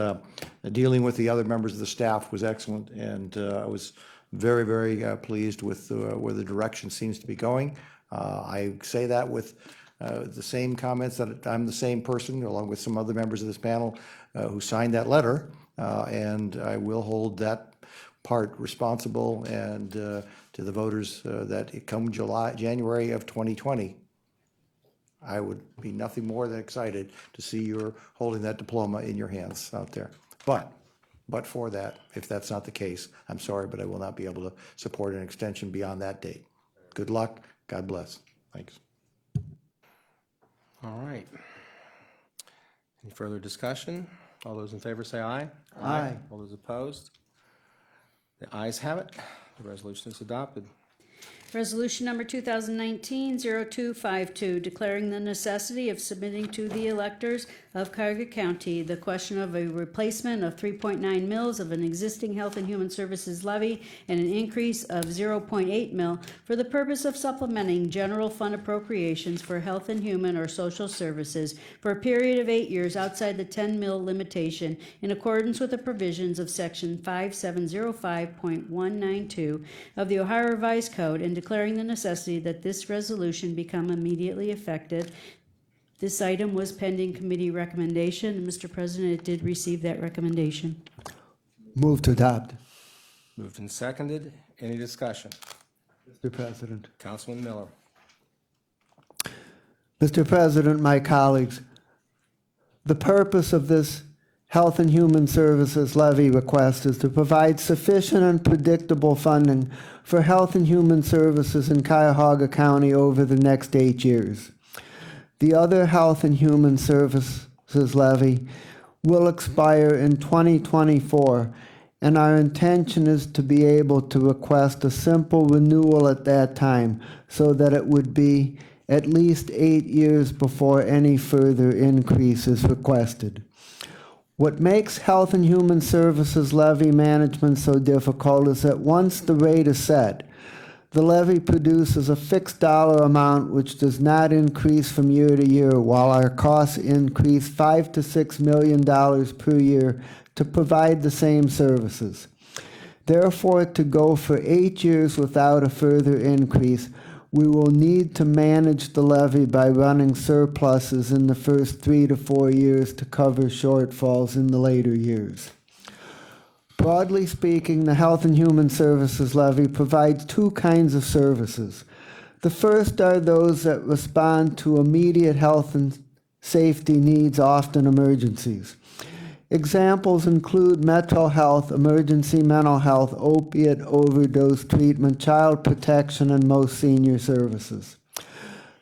S10: dealing with the other members of the staff was excellent, and I was very, very pleased with where the direction seems to be going. I say that with the same comments that I'm the same person, along with some other members of this panel, who signed that letter, and I will hold that part responsible and to the voters that come January of 2020, I would be nothing more than excited to see you holding that diploma in your hands out there. But for that, if that's not the case, I'm sorry, but I will not be able to support an extension beyond that date. Good luck. God bless. Thanks.
S1: All right. Any further discussion? All those in favor say aye.
S11: Aye.
S1: All those opposed? The ayes have it. The resolution is adopted.
S2: Resolution number 2019-0252, declaring the necessity of submitting to the electors of Cuyahoga County the question of a replacement of 3.9 mils of an existing Health and Human Services levy and an increase of 0.8 mil for the purpose of supplementing general fund appropriations for health and human or social services for a period of 8 years outside the 10 mil limitation in accordance with the provisions of Section 5705.192 of the Ohio Revised Code and declaring the necessity that this resolution become immediately effective. This item was pending committee recommendation, and Mr. President, it did receive that recommendation.
S11: Move to adopt.
S1: Moved and seconded. Any discussion?
S11: Mr. President.
S1: Councilman Miller.
S11: Mr. President, my colleagues, the purpose of this Health and Human Services levy request is to provide sufficient and predictable funding for health and human services in Cuyahoga County over the next 8 years. The other Health and Human Services levy will expire in 2024, and our intention is to be able to request a simple renewal at that time so that it would be at least 8 years before any further increase is requested. What makes Health and Human Services levy management so difficult is that once the rate is set, the levy produces a fixed dollar amount which does not increase from year to year, while our costs increase $5 to $6 million per year to provide the same services. Therefore, to go for 8 years without a further increase, we will need to manage the levy by running surpluses in the first 3 to 4 years to cover shortfalls in the later years. Broadly speaking, the Health and Human Services levy provides two kinds of services. The first are those that respond to immediate health and safety needs, often emergencies. Examples include mental health, emergency mental health, opiate overdose treatment, child protection, and most senior services.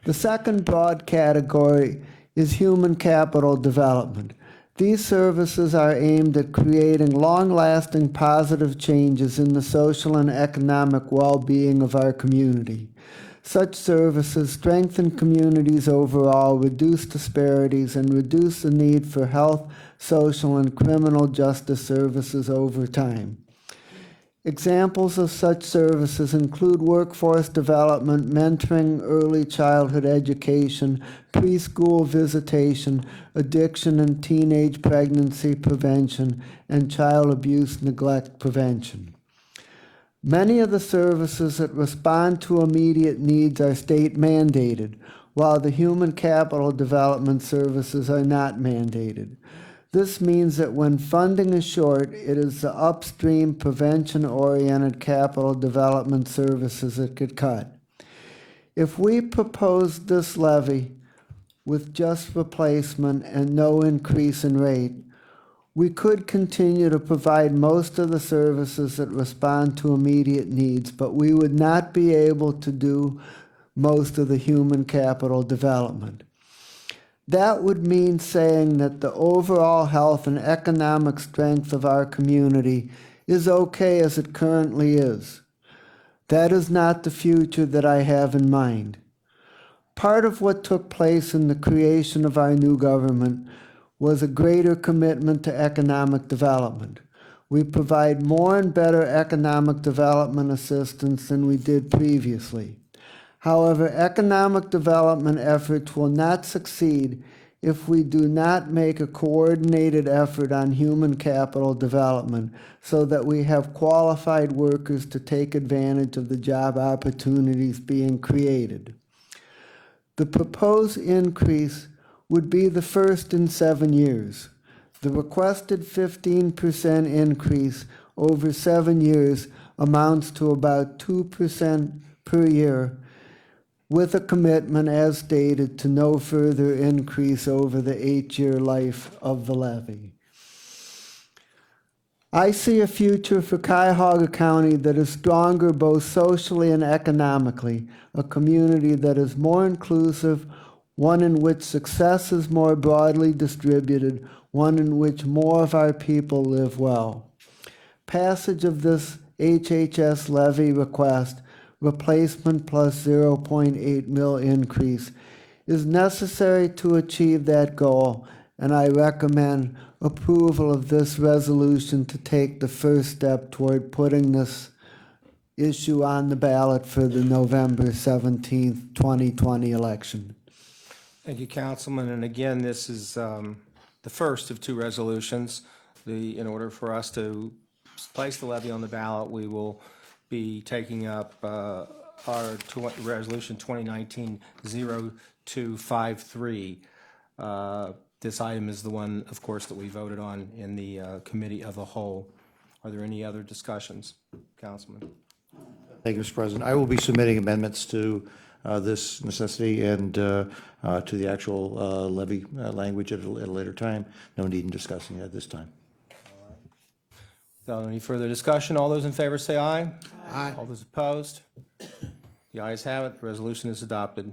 S11: The second broad category is human capital development. These services are aimed at creating long-lasting positive changes in the social and economic well-being of our community. Such services strengthen communities overall, reduce disparities, and reduce the need for health, social, and criminal justice services over time. Examples of such services include workforce development, mentoring, early childhood education, preschool visitation, addiction and teenage pregnancy prevention, and child abuse neglect prevention. Many of the services that respond to immediate needs are state mandated, while the human capital development services are not mandated. This means that when funding is short, it is the upstream prevention-oriented capital development services that get cut. If we propose this levy with just replacement and no increase in rate, We could continue to provide most of the services that respond to immediate needs, but we would not be able to do most of the human capital development. That would mean saying that the overall health and economic strength of our community is okay as it currently is. That is not the future that I have in mind. Part of what took place in the creation of our new government was a greater commitment to economic development. We provide more and better economic development assistance than we did previously. However, economic development efforts will not succeed if we do not make a coordinated effort on human capital development so that we have qualified workers to take advantage of the job opportunities being created. The proposed increase would be the first in 7 years. The requested 15% increase over 7 years amounts to about 2% per year, with a commitment as stated to no further increase over the 8-year life of the levy. I see a future for Cuyahoga County that is stronger both socially and economically, a community that is more inclusive, one in which success is more broadly distributed, one in which more of our people live well. Passage of this HHS levy request, replacement plus 0.8 mil increase, is necessary to achieve that goal, and I recommend approval of this resolution to take the first step toward putting this issue on the ballot for the November 17th, 2020 election.
S1: Thank you, Councilman. And again, this is the first of 2 resolutions. In order for us to place the levy on the ballot, we will be taking up our resolution 2019-0253. This item is the one, of course, that we voted on in the committee of the whole. Are there any other discussions, Councilman?
S10: Thank you, Mr. President. I will be submitting amendments to this necessity and to the actual levy language at a later time. No need in discussing it at this time.
S1: Without any further discussion, all those in favor say aye.
S3: Aye.
S1: All those opposed? The ayes have it. The resolution is adopted.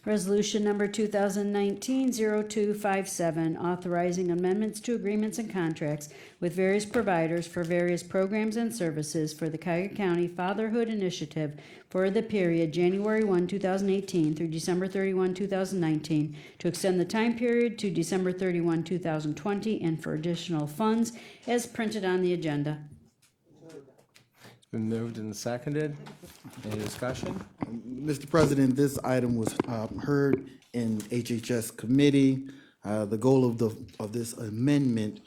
S2: Resolution number 2019-0257, authorizing amendments to agreements and contracts with various providers for various programs and services for the Cuyahoga County Fatherhood Initiative for the period January 1, 2018 through December 31, 2019, to extend the time period to December 31, 2020, and for additional funds as printed on the agenda.
S1: It's been moved and seconded. Any discussion?
S3: Mr. President, this item was heard in HHS committee. The goal of this amendment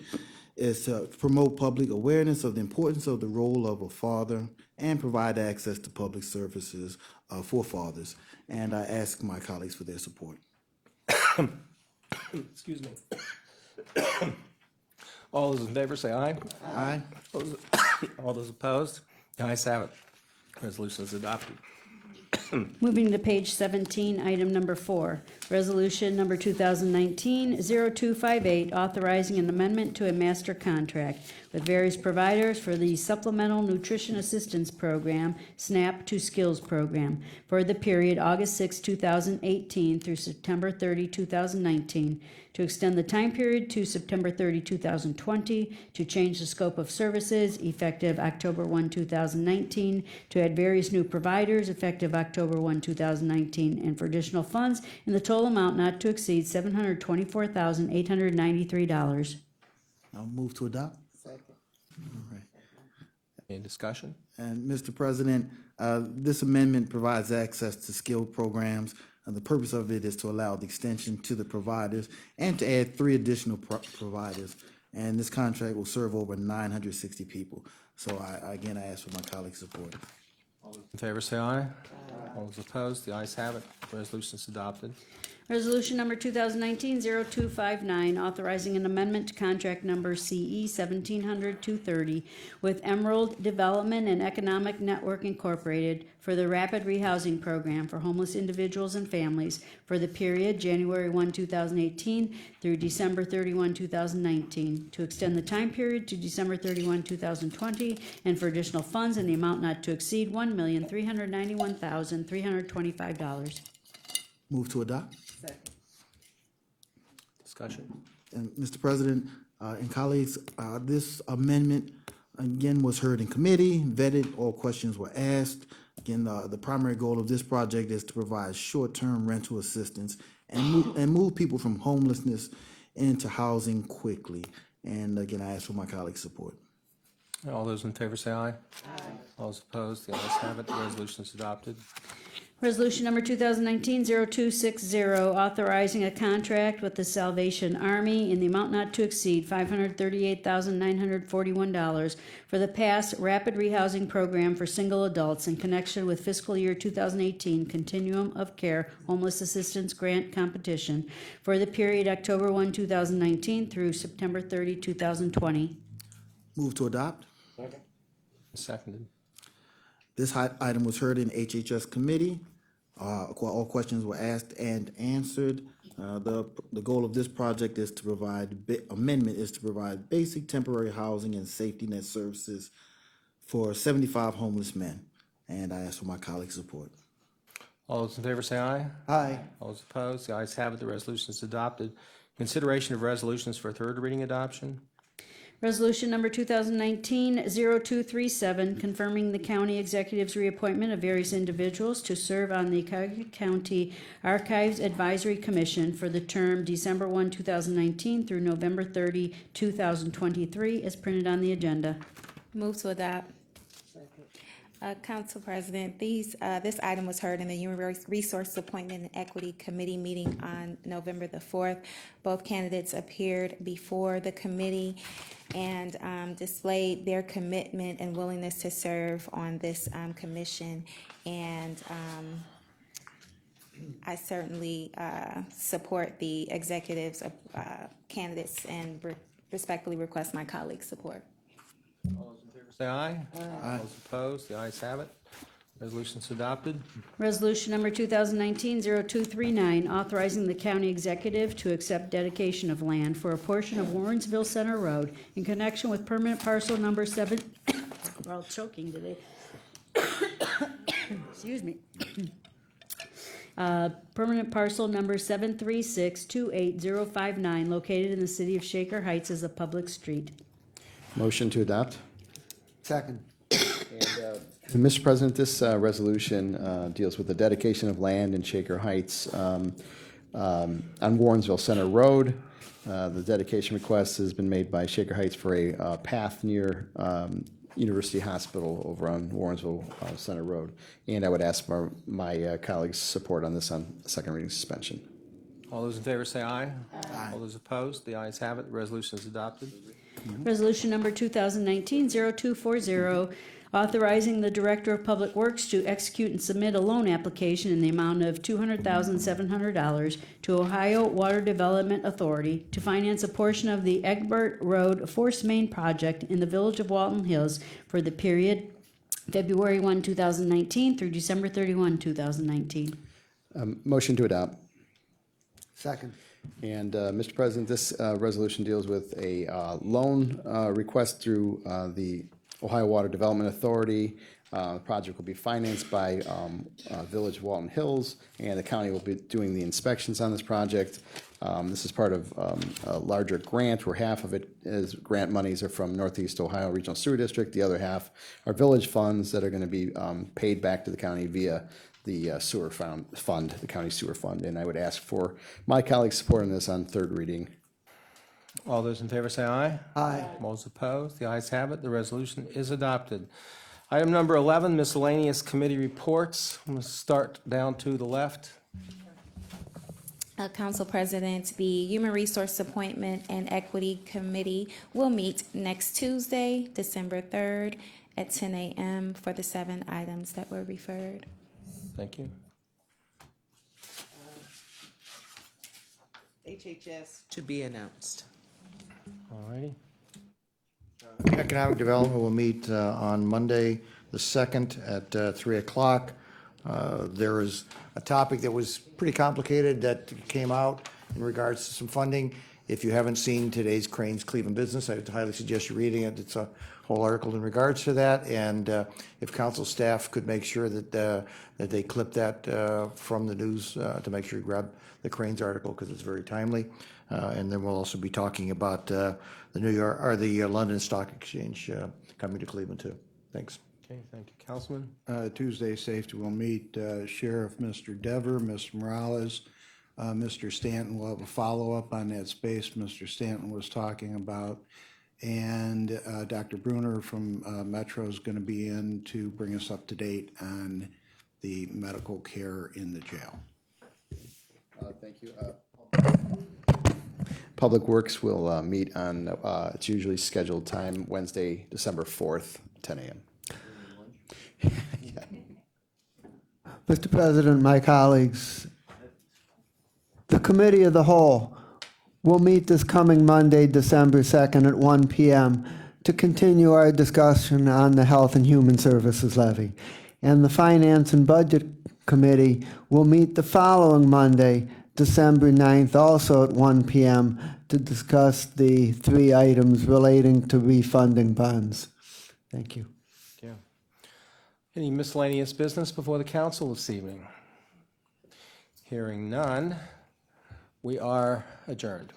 S3: is to promote public awareness of the importance of the role of a father and provide access to public services for fathers. And I ask my colleagues for their support.
S1: Excuse me. All those in favor say aye.
S3: Aye.
S1: All those opposed? The ayes have it. Resolution is adopted.
S2: Moving to page 17, item number 4, resolution number 2019-0258, authorizing an amendment to a master contract with various providers for the Supplemental Nutrition Assistance Program, SNAP to Skills Program, for the period August 6, 2018 through September 30, 2019, to extend the time period to September 30, 2020, to change the scope of services effective October 1, 2019, to add various new providers effective October 1, 2019, and for additional funds in the total amount not to exceed $724,893.
S3: I'll move to adopt.
S1: Any discussion?
S3: And Mr. President, this amendment provides access to skilled programs. And the purpose of it is to allow the extension to the providers and to add 3 additional providers. And this contract will serve over 960 people. So I ask for my colleagues' support.
S1: All those in favor say aye. All those opposed? The ayes have it. Resolution is adopted.
S2: Resolution number 2019-0259, authorizing an amendment to contract number CE 1700-230 with Emerald Development and Economic Network Incorporated for the Rapid Rehousing Program for homeless individuals and families for the period January 1, 2018 through December 31, 2019, to extend the time period to December 31, 2020, and for additional funds in the amount not to exceed $1,391,325.
S3: Move to adopt.
S1: Discussion.
S3: And Mr. President and colleagues, this amendment, again, was heard in committee, vetted, all questions were asked. Again, the primary goal of this project is to provide short-term rental assistance and move people from homelessness into housing quickly. And again, I ask for my colleagues' support.
S1: All those in favor say aye. Aye. All those opposed, the ayes have it. The resolution is adopted.
S2: Resolution number 2019-0260, authorizing a contract with the Salvation Army in the amount not to exceed $538,941 for the PASS Rapid Rehousing Program for single adults in connection with fiscal year 2018 Continuum of Care Homeless Assistance Grant Competition for the period October 1, 2019 through September 30, 2020.
S3: Move to adopt.
S1: Seconded.
S3: This item was heard in HHS committee. All questions were asked and answered. The goal of this project is to provide, amendment is to provide basic temporary housing and safety net services for 75 homeless men. And I ask for my colleagues' support.
S1: All those in favor say aye.
S11: Aye.
S1: All those opposed, the ayes have it. The resolution is adopted. Consideration of resolutions for third reading adoption.
S2: Resolution number 2019-0237, confirming the county executive's reappointment of various individuals to serve on the Cuyahoga County Archives Advisory Commission for the term December 1, 2019 through November 30, 2023, as printed on the agenda.
S9: Move to adopt. Council President, this item was heard in the Human Resource Appointment and Equity Committee meeting on November the 4th. Both candidates appeared before the committee and displayed their commitment and willingness to serve on this commission. And I certainly support the executive's candidates and respectfully request my colleagues' support.
S1: All those in favor say aye. Aye. All those opposed, the ayes have it. Resolution is adopted.
S2: Resolution number 2019-0239, authorizing the county executive to accept dedication of land for a portion of Warrensville Center Road in connection with permanent parcel number 7. We're all choking today. Excuse me. Permanent parcel number 736-28059, located in the city of Shaker Heights, as a public street.
S13: Motion to adopt.
S11: Second.
S13: And, Mr. President, this resolution deals with the dedication of land in Shaker Heights on Warrensville Center Road. The dedication request has been made by Shaker Heights for a path near University Hospital over on Warrensville Center Road. And I would ask for my colleagues' support on this on second reading suspension.
S1: All those in favor say aye. Aye. All those opposed, the ayes have it. The resolution is adopted.
S2: Resolution number 2019-0240, authorizing the Director of Public Works to execute and submit a loan application in the amount of $200,700 to Ohio Water Development Authority to finance a portion of the Egbert Road Force Main project in the village of Walton Hills for the period February 1, 2019 through December 31, 2019.
S13: Motion to adopt.
S11: Second.
S13: And, Mr. President, this resolution deals with a loan request through the Ohio Water Development Authority. The project will be financed by Village of Walton Hills, and the county will be doing the inspections on this project. This is part of a larger grant, where half of it is grant monies are from Northeast Ohio Regional Sewer District. The other half are village funds that are going to be paid back to the county via the sewer fund, the county sewer fund. And I would ask for my colleagues' support on this on third reading.
S1: All those in favor say aye.
S11: Aye.
S1: All those opposed, the ayes have it. The resolution is adopted. Item number 11, miscellaneous committee reports. I'm going to start down to the left.
S9: Council President, the Human Resource Appointment and Equity Committee will meet next Tuesday, December 3rd at 10 a.m. for the 7 items that were referred.
S1: Thank you.
S14: HHS to be announced.
S1: All righty.
S10: Economic Development will meet on Monday, the 2nd at 3 o'clock. There is a topic that was pretty complicated that came out in regards to some funding. If you haven't seen today's Cranes Cleveland Business, I would highly suggest you reading it. It's a whole article in regards to that. And if council staff could make sure that that they clip that from the news to make sure you grab the Cranes article because it's very timely. And then we'll also be talking about the New York or the London Stock Exchange coming to Cleveland too. Thanks.
S1: Okay, thank you. Councilman?
S15: Tuesday Safety will meet Sheriff Mr. Dever, Mr. Morales, Mr. Stanton will have a follow-up on that space Mr. Stanton was talking about. And Dr. Bruner from Metro is going to be in to bring us up to date on the medical care in the jail.
S13: Thank you. Public Works will meet on its usually scheduled time, Wednesday, December 4th, 10 a.m.
S11: Mr. President, my colleagues, the Committee of the Whole will meet this coming Monday, December 2nd at 1 p.m. to continue our discussion on the Health and Human Services levy. And the Finance and Budget Committee will meet the following Monday, December 9th, also at 1 p.m. to discuss the 3 items relating to refunding bonds. Thank you.
S1: Yeah. Any miscellaneous business before the council this evening? Hearing none, we are adjourned.